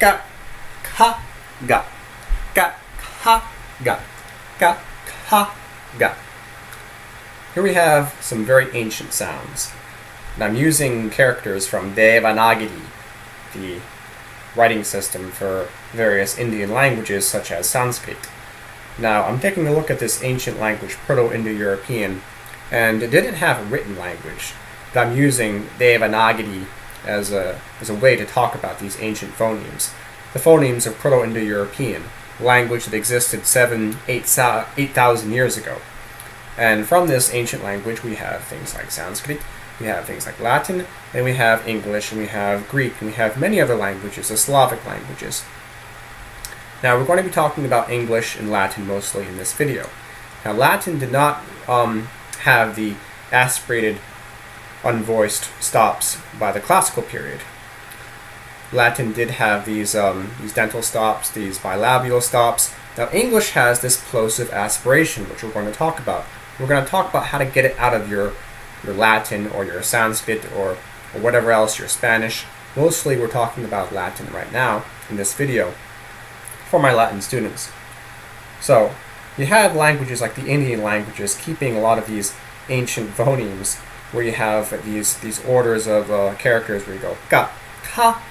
Ga, ka, ga. Ga, ka, ga. Ga, ka, ga. Here we have some very ancient sounds. And I'm using characters from Devanagari, the writing system for various Indian languages such as Sanskrit. Now, I'm taking a look at this ancient language, Proto-Indo-European, and it didn't have a written language, but I'm using Devanagari as a way to talk about these ancient phonemes. The phonemes of Proto-Indo-European, language that existed 8,000 years ago. And from this ancient language we have things like Sanskrit, we have things like Latin, and we have English, and we have Greek, and we have many other languages, the Slavic languages. Now we're going to be talking about English and Latin mostly in this video. Now Latin did not have the aspirated, unvoiced stops by the classical period. Latin did have these dental stops, these bilabial stops. Now English has this plosive aspiration, which we're going to talk about. We're going to talk about how to get it out of your Latin or your Sanskrit or whatever else, your Spanish. Mostly we're talking about Latin right now in this video for my Latin students. So you have languages like the Indian languages keeping a lot of these ancient phonemes where you have these orders of characters where you go ga, ka,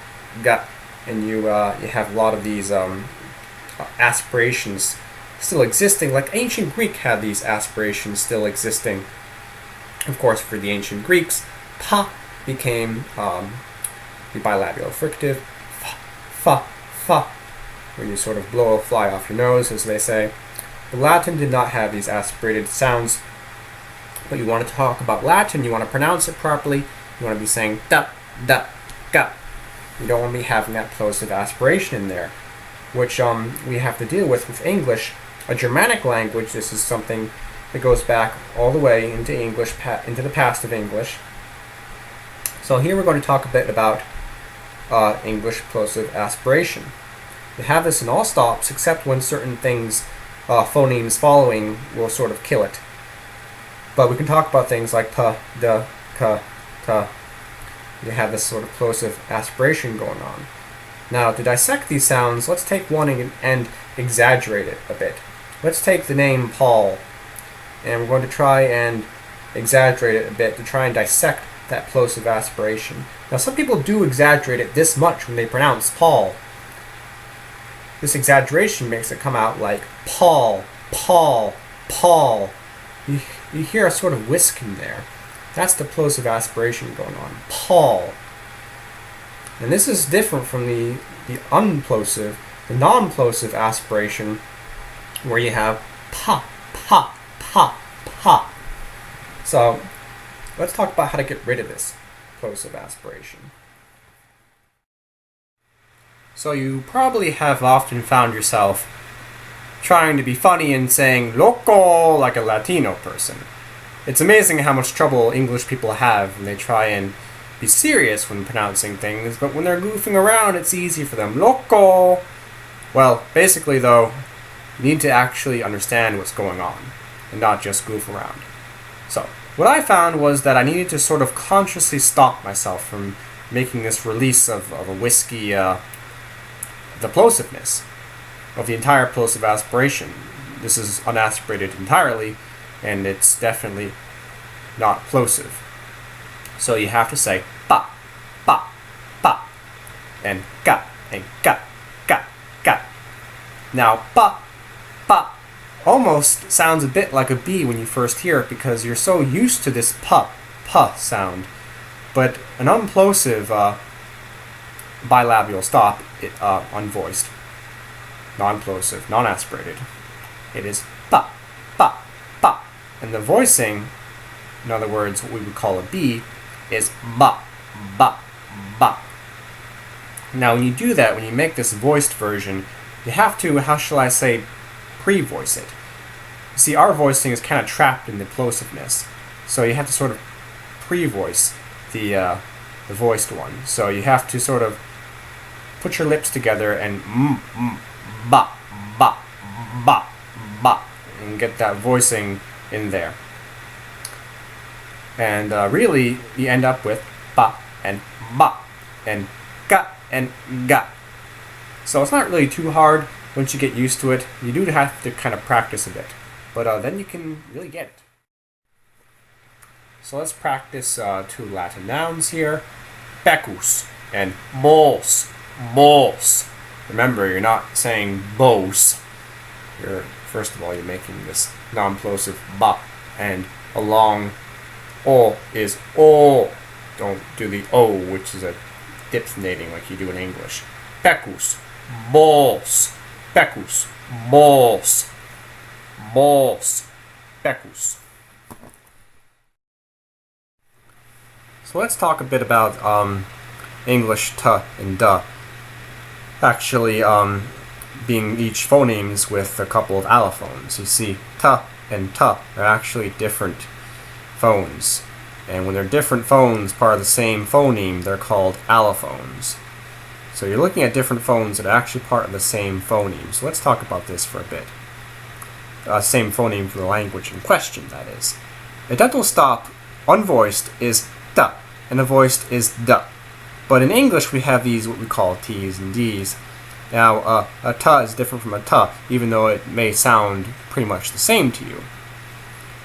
ga, and you have a lot of these aspirations still existing, like ancient Greek had these aspirations still existing. Of course, for the ancient Greeks, pa became the bilabial fricative, fa, fa, where you sort of blow a fly off your nose, as they say. The Latin did not have these aspirated sounds, but you want to talk about Latin, you want to pronounce it properly, you want to be saying da, da, ga. You don't want to be having that plosive aspiration in there, which we have to deal with English. A Germanic language, this is something that goes back all the way into English, into the past of English. So here we're going to talk a bit about English plosive aspiration. You have this in all stops except when certain things, phonemes following, will sort of kill it. But we can talk about things like ta, da, ka, ta. You have this sort of plosive aspiration going on. Now, to dissect these sounds, let's take one and exaggerate it a bit. Let's take the name Paul, and we're going to try and exaggerate it a bit to try and dissect that plosive aspiration. Now, some people do exaggerate it this much when they pronounce Paul. This exaggeration makes it come out like Paul, Paul, Paul. You hear a sort of whisk in there. That's the plosive aspiration going on. Paul. And this is different from the unplosive, the non-plosive aspiration, where you have pa, pa, pa, pa. So let's talk about how to get rid of this plosive aspiration. So you probably have often found yourself trying to be funny and saying loco like a Latino person. It's amazing how much trouble English people have when they try and be serious when pronouncing things, but when they're goofing around, it's easy for them. Loco! Well, basically though, you need to actually understand what's going on, and not just goof around. So, what I found was that I needed to sort of consciously stop myself from making this release of a whiskey, the plosiveness of the entire plosive aspiration. This is unaspirated entirely, and it's definitely not plosive. So you have to say ba, ba, ba, and ga, ga, ga. Now ba, ba almost sounds a bit like a B when you first hear it because you're so used to this pa sound. But an unplosive bilabial stop, unvoiced, non-plosive, non-aspirated, it is ba, ba, ba. And the voicing, in other words, what we would call a B, is ba, ba, ba. Now when you do that, when you make this voiced version, you have to, how shall I say, pre-voice it. You see, our voicing is kind of trapped in the plosiveness, so you have to sort of pre-voice the voiced one. So you have to sort of put your lips together and ba, ba, ba, ba, and get that voicing in there. And really, you end up with ba and ba and ga and ga. So it's not really too hard once you get used to it. You do have to kind of practice a bit, but then you can really get it. So let's practice two Latin nouns here. Pecus and mos. Mos. Remember, you're not saying bos. First of all, you're making this non-plosive ba, and a long o is o. Don't do the o, which is a diphthongating like you do in English. Pecus, mos. Pecus, mos. Mos. Pecus. So let's talk a bit about English t and d. Actually, being each phonemes with a couple of allophones. You see, t and t are actually different phones. And when they're different phones, part of the same phoneme, they're called allophones. So you're looking at different phones that are actually part of the same phoneme. So let's talk about this for a bit. Same phoneme for the language in question, that is. A dental stop, unvoiced, is t, and a voiced is d. But in English, we have these what we call t's and d's. Now, a t is different from a t, even though it may sound pretty much the same to you.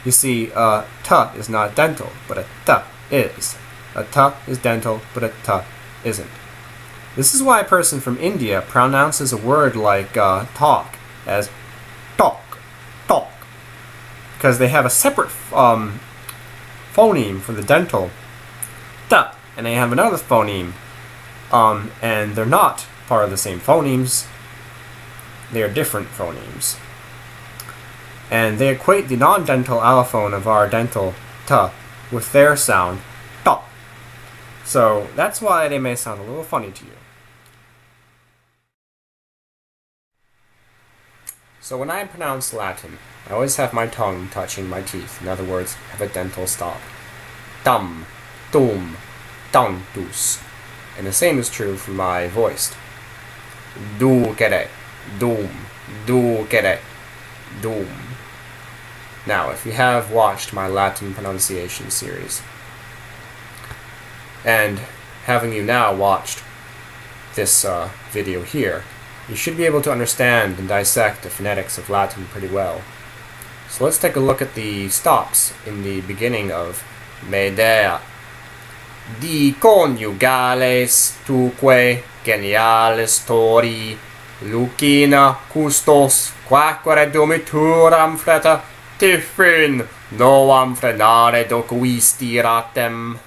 You see, t is not dental, but a t is. A t is dental, but a t isn't. This is why a person from India pronounces a word like talk as talk, talk, because they have a separate phoneme for the dental t, and they have another phoneme, and they're not part of the same phonemes. They are different phonemes. And they equate the non-dental allophone of our dental t with their sound t. So that's why they may sound a little funny to you. So when I pronounce Latin, I always have my tongue touching my teeth. In other words, have a dental stop. Dum, dum, dunctus. And the same is true for my voiced. Ducere, dum, ducere, dum. Now, if you have watched my Latin pronunciation series, and having you now watched this video here, you should be able to understand and dissect the phonetics of Latin pretty well. So let's take a look at the stops in the beginning of Medea. Di coniugales tuque geniales tori lucina custos quaquere domituram freta tiffin noam frenare doquisti ratem.